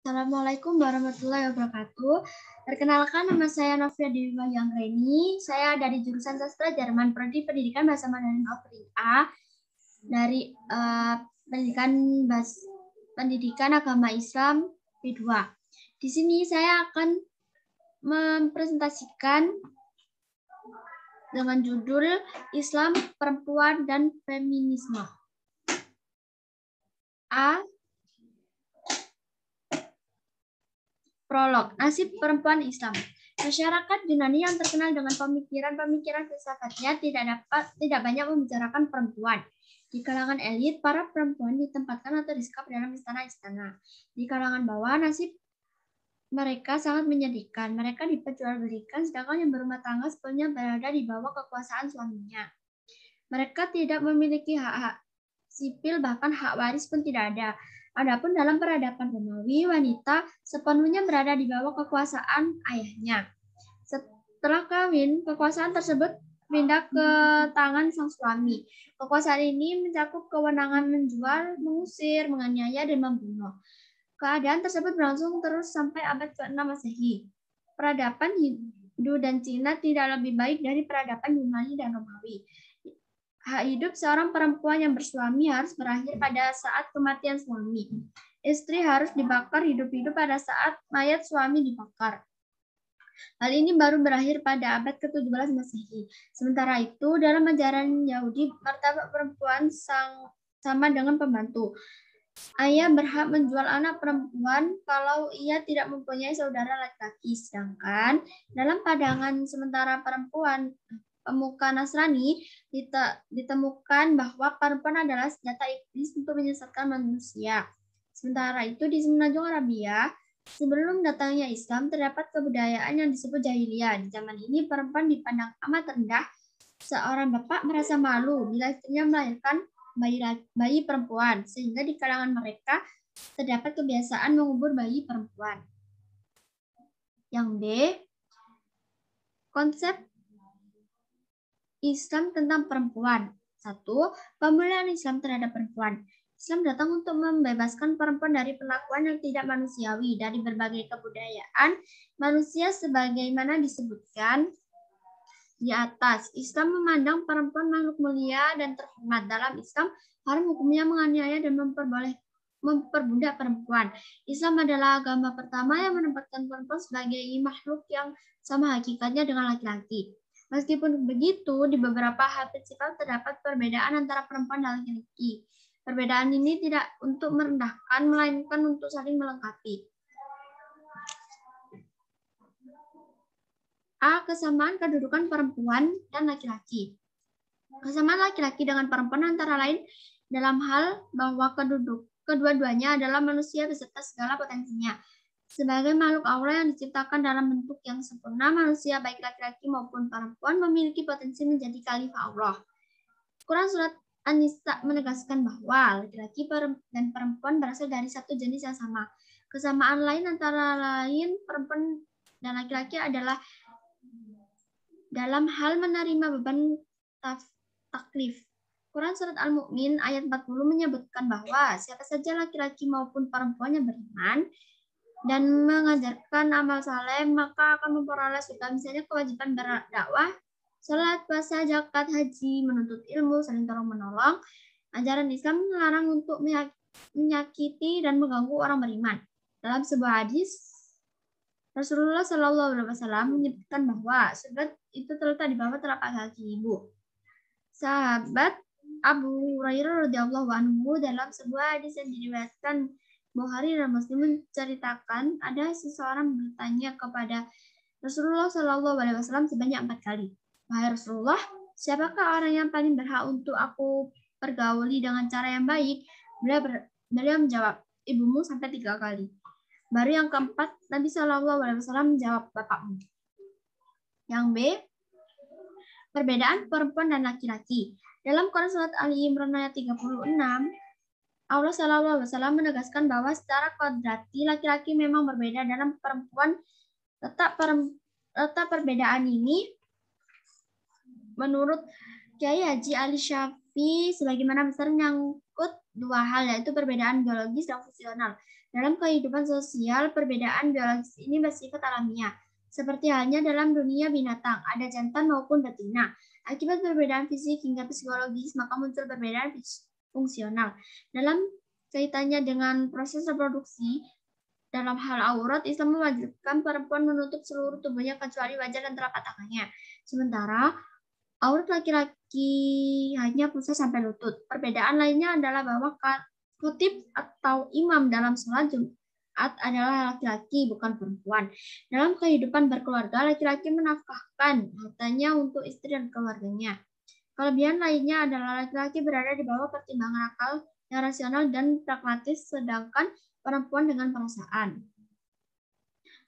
Assalamualaikum warahmatullahi wabarakatuh. Perkenalkan, nama saya Novia Dewi Anggreni. Saya dari jurusan Sastra Jerman Prodi Pendidikan Bahasa Mandarin Offering A dari Pendidikan Agama Islam P2. Di sini saya akan mempresentasikan dengan judul Islam, Perempuan, dan Feminisme. Prolog, nasib perempuan Islam. Masyarakat Yunani yang terkenal dengan pemikiran-pemikiran filsafatnya tidak banyak membicarakan perempuan. Di kalangan elit, para perempuan ditempatkan atau disekap dalam istana-istana. Di kalangan bawah, nasib mereka sangat menyedihkan. Mereka diperjualbelikan, sedangkan yang berumah tangga sepenuhnya berada di bawah kekuasaan suaminya. Mereka tidak memiliki hak-hak sipil, bahkan hak waris pun tidak ada. Adapun dalam peradaban Romawi, wanita sepenuhnya berada di bawah kekuasaan ayahnya. Setelah kawin, kekuasaan tersebut pindah ke tangan sang suami. Kekuasaan ini mencakup kewenangan menjual, mengusir, menganiaya, dan membunuh. Keadaan tersebut berlangsung terus sampai abad ke-6 Masehi. Peradaban Hindu dan Cina tidak lebih baik dari peradaban Yunani dan Romawi. Hak hidup seorang perempuan yang bersuami harus berakhir pada saat kematian suami. Istri harus dibakar hidup-hidup pada saat mayat suami dibakar. Hal ini baru berakhir pada abad ke-17 Masehi. Sementara itu, dalam ajaran Yahudi, martabat perempuan sama dengan pembantu. Ayah berhak menjual anak perempuan kalau ia tidak mempunyai saudara laki-laki. Sedangkan dalam pandangan sementara perempuan, pemuka Nasrani ditemukan bahwa perempuan adalah senjata iblis untuk menyesatkan manusia. Sementara itu di semenanjung Arabia, sebelum datangnya Islam, terdapat kebudayaan yang disebut jahiliyah. Di zaman ini perempuan dipandang amat rendah. Seorang bapak merasa malu bila istrinya melahirkan bayi perempuan, sehingga di kalangan mereka terdapat kebiasaan mengubur bayi perempuan. Yang B, konsep Islam tentang perempuan. 1. Pemulihan Islam terhadap perempuan. Islam datang untuk membebaskan perempuan dari perlakuan yang tidak manusiawi dari berbagai kebudayaan manusia sebagaimana disebutkan di atas. Islam memandang perempuan makhluk mulia dan terhormat. Dalam Islam, haram hukumnya menganiaya dan memperbudak perempuan. Islam adalah agama pertama yang menempatkan perempuan sebagai makhluk yang sama hakikatnya dengan laki-laki. Meskipun begitu, di beberapa hal prinsipal terdapat perbedaan antara perempuan dan laki-laki. Perbedaan ini tidak untuk merendahkan, melainkan untuk saling melengkapi. A. Kesamaan kedudukan perempuan dan laki-laki. Kesamaan laki-laki dengan perempuan antara lain dalam hal bahwa kedua-duanya adalah manusia beserta segala potensinya. Sebagai makhluk Allah yang diciptakan dalam bentuk yang sempurna, manusia baik laki-laki maupun perempuan memiliki potensi menjadi khalifah Allah. Quran Surat An-Nisa menegaskan bahwa laki-laki dan perempuan berasal dari satu jenis yang sama. Kesamaan lain antara lain perempuan dan laki-laki adalah dalam hal menerima beban taklif. Quran Surat Al-Mu'min ayat 40 menyebutkan bahwa siapa saja laki-laki maupun perempuan yang beriman dan mengajarkan amal saleh, maka akan memperoleh surga. Misalnya kewajiban berdakwah, salat, puasa, zakat, haji, menuntut ilmu, saling tolong-menolong. Ajaran Islam melarang untuk menyakiti dan mengganggu orang beriman. Dalam sebuah hadis, Rasulullah Shallallahu Alaihi Wasallam menyebutkan bahwa surga itu terletak di bawah telapak kaki ibu. Sahabat Abu Hurairah radhiyallahu anhu dalam sebuah hadis yang diriwayatkan Bukhari dan Muslim menceritakan ada seseorang bertanya kepada Rasulullah Shallallahu Alaihi Wasallam sebanyak 4 kali. Wahai Rasulullah, siapakah orang yang paling berhak untuk aku pergauli dengan cara yang baik? Beliau menjawab, ibumu sampai 3 kali. Baru yang keempat, Nabi Shallallahu Alaihi Wasallam menjawab, bapakmu. Yang B, perbedaan perempuan dan laki-laki. Dalam Quran Surat Ali Imran ayat 36, Allah Shallallahu Alaihi Wasallam menegaskan bahwa secara kodrati laki-laki memang berbeda dalam perempuan. Letak perbedaan ini menurut Kiai Haji Ali tapi sebagaimana besar menyangkut dua hal, yaitu perbedaan biologis dan fungsional. Dalam kehidupan sosial, perbedaan biologis ini bersifat alamiah. Seperti halnya dalam dunia binatang, ada jantan maupun betina. Akibat perbedaan fisik hingga psikologis, maka muncul perbedaan fungsional. Dalam kaitannya dengan proses reproduksi, dalam hal aurat, Islam mewajibkan perempuan menutup seluruh tubuhnya kecuali wajah dan telapak tangannya. Sementara aurat laki-laki hanya pusat sampai lutut. Perbedaan lainnya adalah bahwa khatib atau imam dalam sholat Jumat adalah laki-laki, bukan perempuan. Dalam kehidupan berkeluarga, laki-laki menafkahkan hartanya untuk istri dan keluarganya. Kelebihan lainnya adalah laki-laki berada di bawah pertimbangan akal yang rasional dan pragmatis, sedangkan perempuan dengan perasaan.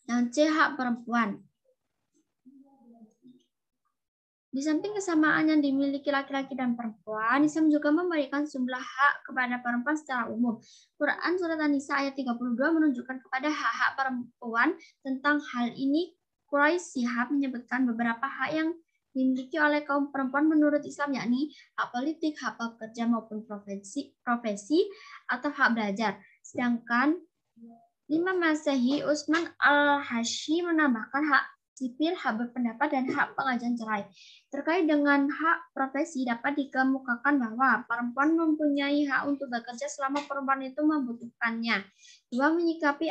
Yang C, hak perempuan. Di samping kesamaan yang dimiliki laki-laki dan perempuan, Islam juga memberikan sejumlah hak kepada perempuan secara umum. Quran Surat An-Nisa ayat 32 menunjukkan kepada hak-hak perempuan. Tentang hal ini, Quraisy Shihab menyebutkan beberapa hak yang dimiliki oleh kaum perempuan menurut Islam, yakni hak politik, hak pekerja maupun profesi atau hak belajar. Sedangkan Imam Masehi Utsman Al-Hashi menambahkan hak sipil, hak berpendapat, dan hak pengajuan cerai. Terkait dengan hak profesi, dapat dikemukakan bahwa perempuan mempunyai hak untuk bekerja selama perempuan itu membutuhkannya. Menyikapi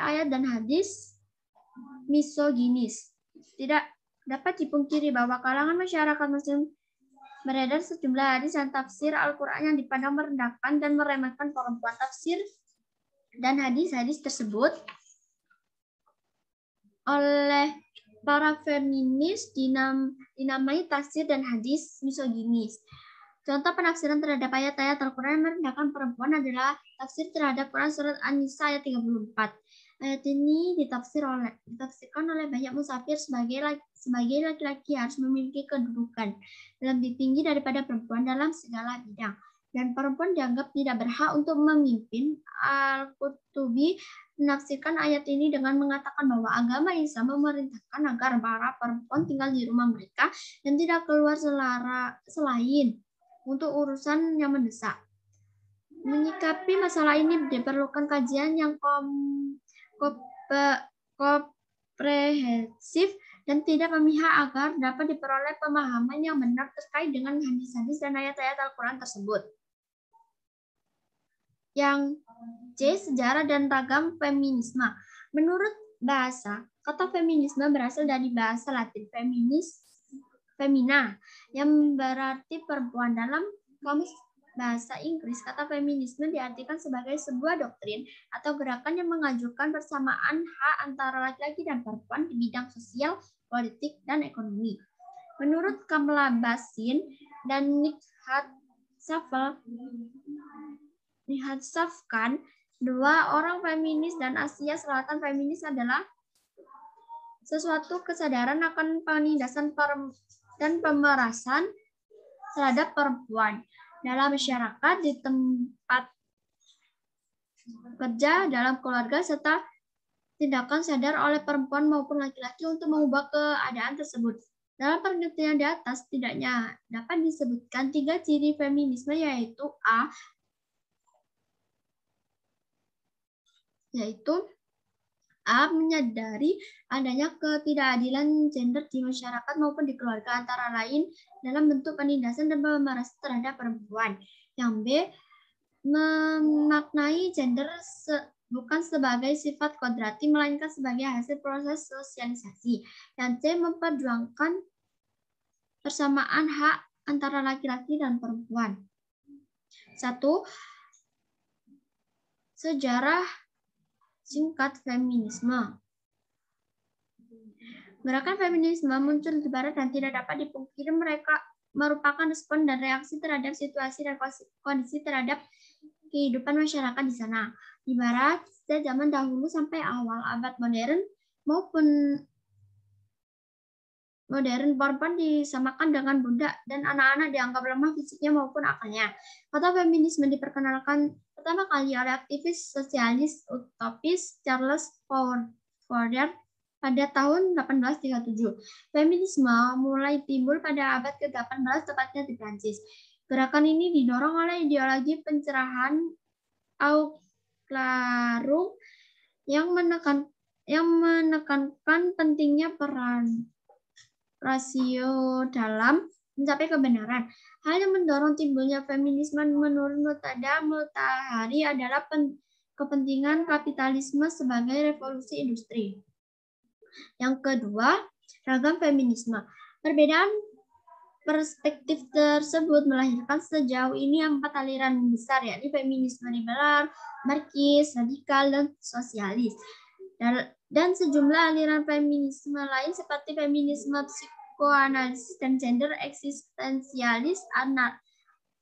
ayat dan hadis misoginis. Tidak dapat dipungkiri bahwa kalangan masyarakat Muslim beredar sejumlah hadis dan tafsir Al-Quran yang dipandang merendahkan dan meremehkan perempuan. Tafsir dan hadis-hadis tersebut oleh para feminis dinamai tafsir dan hadis misoginis. Contoh penafsiran terhadap ayat-ayat Al-Quran yang merendahkan perempuan adalah tafsir terhadap Quran Surat An-Nisa ayat 34. Ayat ini ditafsirkan oleh banyak musafir sebagai laki-laki harus memiliki kedudukan lebih tinggi daripada perempuan dalam segala bidang. Dan perempuan dianggap tidak berhak untuk memimpin. Al-Qurtubi menafsirkan ayat ini dengan mengatakan bahwa agama Islam memerintahkan agar para perempuan tinggal di rumah mereka dan tidak keluar selain untuk urusan yang mendesak. Menyikapi masalah ini diperlukan kajian yang komprehensif dan tidak memihak agar dapat diperoleh pemahaman yang benar terkait dengan hadis-hadis dan ayat-ayat Al-Quran tersebut. Yang C, sejarah dan ragam feminisme. Menurut bahasa, kata feminisme berasal dari bahasa Latin femina, yang berarti perempuan. Dalam kamus bahasa Inggris, kata feminisme diartikan sebagai sebuah doktrin atau gerakan yang mengajukan persamaan hak antara laki-laki dan perempuan di bidang sosial, politik, dan ekonomi. Menurut Kamala Basin dan Nihat Safkan, dua orang feminis dan Asia Selatan feminis adalah sesuatu kesadaran akan penindasan dan pemerasan terhadap perempuan dalam masyarakat, di tempat kerja, dalam keluarga, serta tindakan sadar oleh perempuan maupun laki-laki untuk mengubah keadaan tersebut. Dalam penelitian di atas, setidaknya dapat disebutkan 3 ciri feminisme, yaitu A. Menyadari adanya ketidakadilan gender di masyarakat maupun di keluarga, antara lain dalam bentuk penindasan dan pemerasan terhadap perempuan. Yang B. Memaknai gender bukan sebagai sifat kodrati, melainkan sebagai hasil proses sosialisasi. Yang C. Memperjuangkan persamaan hak antara laki-laki dan perempuan. 1. Sejarah singkat feminisme. Gerakan feminisme muncul di Barat dan tidak dapat dipungkiri mereka merupakan respon dan reaksi terhadap situasi dan kondisi terhadap kehidupan masyarakat di sana. Di Barat, sejak zaman dahulu sampai awal abad modern, perempuan disamakan dengan budak dan anak-anak dianggap lemah fisiknya maupun akalnya. Kata feminisme diperkenalkan pertama kali oleh aktivis sosialis utopis Charles Fourier pada tahun 1837. Feminisme mulai timbul pada abad ke-18, tepatnya di Prancis. Gerakan ini didorong oleh ideologi pencerahan Auclarum yang menekankan pentingnya peran rasio dalam mencapai kebenaran. Hal yang mendorong timbulnya feminisme menurut Mutahari adalah kepentingan kapitalisme sebagai revolusi industri. Yang kedua, ragam feminisme. Perbedaan perspektif tersebut melahirkan sejauh ini 4 aliran besar, yakni feminisme liberal, marxis, radikal, dan sosialis. Dan sejumlah aliran feminisme lain seperti feminisme psikoanalisis dan gender eksistensialis,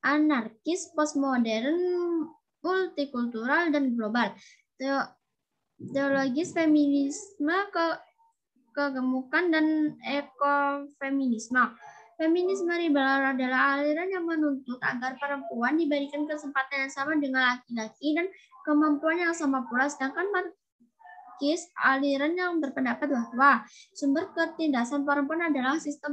anarkis, postmodern, multikultural, dan global. Teologis feminisme, kegemukan, dan ekofeminisme. Feminisme liberal adalah aliran yang menuntut agar perempuan diberikan kesempatan yang sama dengan laki-laki dan kemampuan yang sama pula, sedangkan marxis aliran yang berpendapat bahwa sumber ketindasan perempuan adalah sistem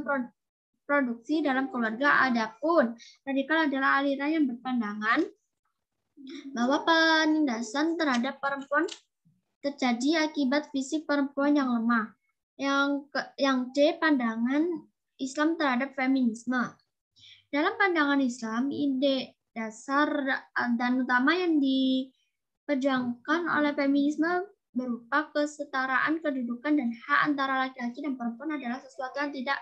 produksi dalam keluarga. Adapun radikal adalah aliran yang berpandangan bahwa penindasan terhadap perempuan terjadi akibat fisik perempuan yang lemah. Yang C, pandangan Islam terhadap feminisme. Dalam pandangan Islam, ide dasar dan utama yang diperjuangkan oleh feminisme berupa kesetaraan kedudukan dan hak antara laki-laki dan perempuan adalah sesuatu yang tidak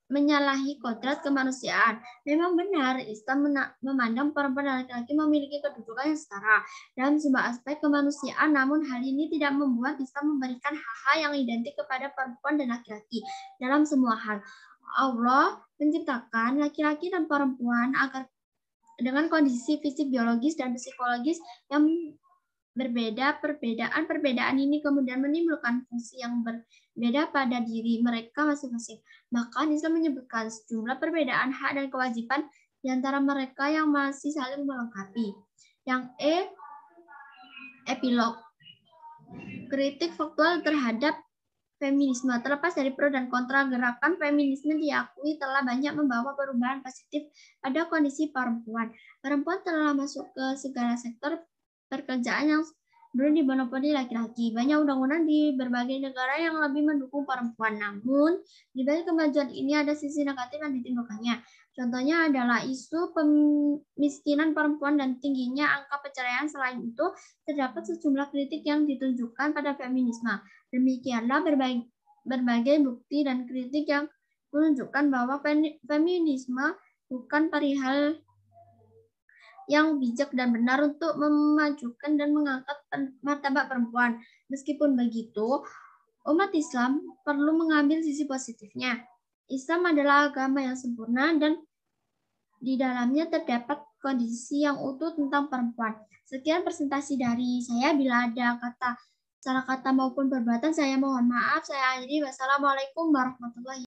menyalahi kodrat kemanusiaan. Memang benar, Islam memandang perempuan dan laki-laki memiliki kedudukan yang setara dalam semua aspek kemanusiaan, namun hal ini tidak membuat Islam memberikan hak-hak yang identik kepada perempuan dan laki-laki dalam semua hal. Allah menciptakan laki-laki dan perempuan agar dengan kondisi fisik, biologis, dan psikologis yang berbeda. Perbedaan ini kemudian menimbulkan fungsi yang berbeda pada diri mereka masing-masing. Bahkan Islam menyebutkan sejumlah perbedaan hak dan kewajiban di antara mereka yang masih saling melengkapi. Yang E, epilog. Kritik faktual terhadap feminisme. Terlepas dari pro dan kontra, gerakan feminisme diakui telah banyak membawa perubahan positif pada kondisi perempuan. Perempuan telah masuk ke segala sektor pekerjaan yang belum dimonopoli laki-laki. Banyak undang-undang di berbagai negara yang lebih mendukung perempuan. Namun, di balik kemajuan ini ada sisi negatif yang ditimbulkannya. Contohnya adalah isu pemiskinan perempuan dan tingginya angka perceraian. Selain itu, terdapat sejumlah kritik yang ditunjukkan pada feminisme. Demikianlah berbagai bukti dan kritik yang menunjukkan bahwa feminisme bukan perihal yang bijak dan benar untuk memajukan dan mengangkat martabat perempuan. Meskipun begitu, umat Islam perlu mengambil sisi positifnya. Islam adalah agama yang sempurna dan di dalamnya terdapat kondisi yang utuh tentang perempuan. Sekian presentasi dari saya. Bila ada salah kata maupun perbuatan, saya mohon maaf. Saya akhiri. Wassalamualaikum warahmatullahi wabarakatuh.